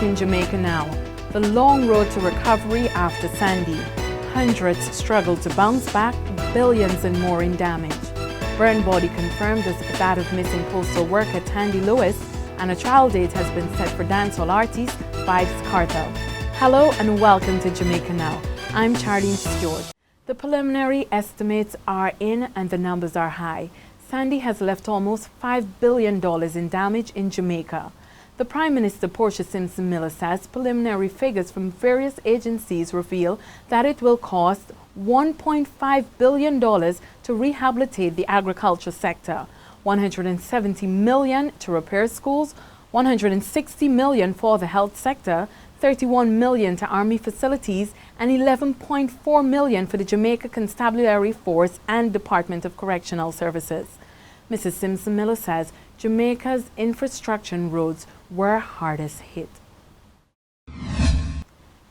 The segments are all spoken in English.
in Jamaica Now. The long road to recovery after Sandy. Hundreds struggle to bounce back, billions and more in damage. Burn body confirmed as that of missing postal worker Tandy Lewis, and a trial date has been set for dancehall artist Vybz Kartel. Hello and welcome to Jamaica Now. I'm Charlene Stewart. The preliminary estimates are in and the numbers are high. Sandy has left almost $5 billion in damage in Jamaica. The Prime Minister Portia Simpson Miller says preliminary figures from various agencies reveal that it will cost $1.5 billion to rehabilitate the agriculture sector, $170 million to repair schools, $160 million for the health sector, $31 million to Army facilities, and $11.4 million for the Jamaica Constabulary Force and Department of Correctional Services. Mrs. Simpson Miller says Jamaica's infrastructure and roads were hardest hit.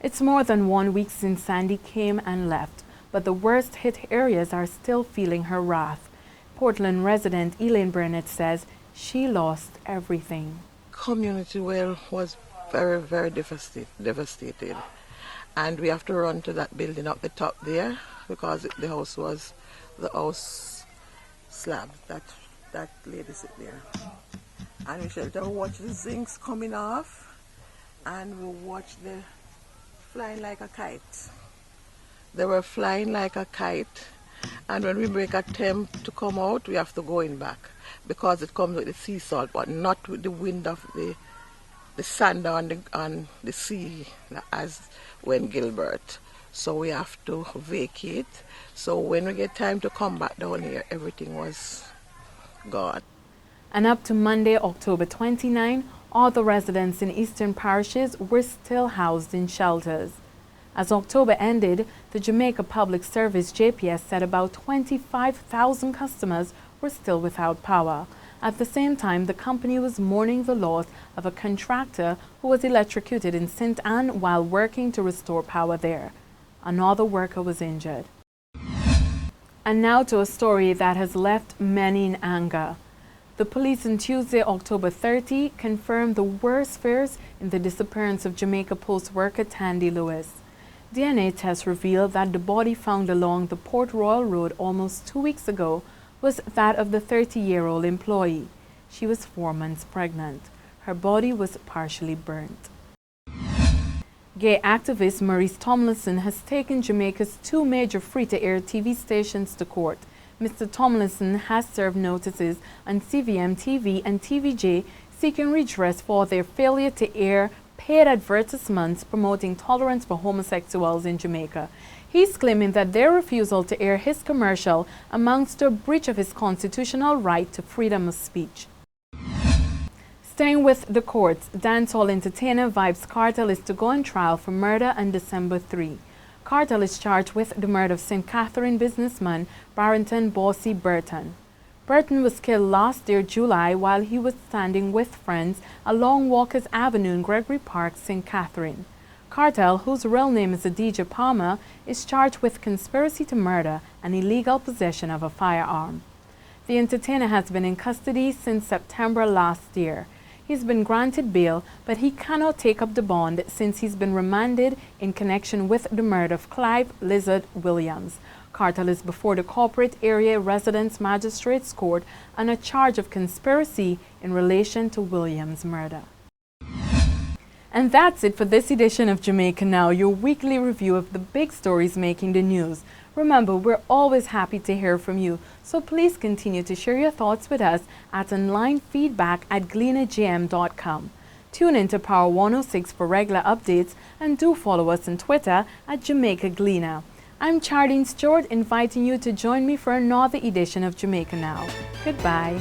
It's more than 1 week since Sandy came and left, but the worst hit areas are still feeling her wrath. Portland resident Elaine Burnett says she lost everything. Community well was very devastated, and we have to run to that building up the top there because the house slab that lady sit there, and we shall watch the zincs coming off, and we'll watch the flying like a kite. They were flying like a kite, and when we make an attempt to come out, we have to go in back because it comes with the sea salt, but not with the wind of the sand on the sea as when Gilbert. So we have to vacate. So when we get time to come back down here, everything was gone. And up to Monday, October 29, all the residents in eastern parishes were still housed in shelters. As October ended, the Jamaica Public Service JPS said about 25,000 customers were still without power. At the same time, the company was mourning the loss of a contractor who was electrocuted in St. Anne while working to restore power there. Another worker was injured. And now to a story that has left many in anger. The police on Tuesday, October 30, confirmed the worst fears in the disappearance of Jamaica Post worker Tandy Lewis. DNA tests revealed that the body found along the Port Royal Road almost 2 weeks ago was that of the 30-year-old employee. She was 4 months pregnant. Her body was partially burnt. Gay activist Maurice Tomlinson has taken Jamaica's 2 major free-to-air TV stations to court. Mr. Tomlinson has served notices on CVM TV and TVJ seeking redress for their failure to air paid advertisements promoting tolerance for homosexuals in Jamaica. He's claiming that their refusal to air his commercial amounts to a breach of his constitutional right to freedom of speech. Staying with the courts, dancehall entertainer Vybz Kartel is to go on trial for murder on December 3. Kartel is charged with the murder of St. Catherine businessman Barrington Bossy Burton. Burton was killed last year, July, while he was standing with friends along Walker's Avenue in Gregory Park, St. Catherine. Kartel, whose real name is Adidja Palmer, is charged with conspiracy to murder and illegal possession of a firearm. The entertainer has been in custody since September last year. He's been granted bail, but he cannot take up the bond since he's been remanded in connection with the murder of Clive Lizard Williams. Kartel is before the Corporate Area Residence Magistrates Court on a charge of conspiracy in relation to Williams' murder. And that's it for this edition of Jamaica Now, your weekly review of the big stories making the news. Remember, we're always happy to hear from you, so please continue to share your thoughts with us at onlinefeedback@gleanagm.com. Tune in to Power 106 for regular updates and do follow us on Twitter at Jamaica Gleaner. I'm Charlene Stewart, inviting you to join me for another edition of Jamaica Now. Goodbye.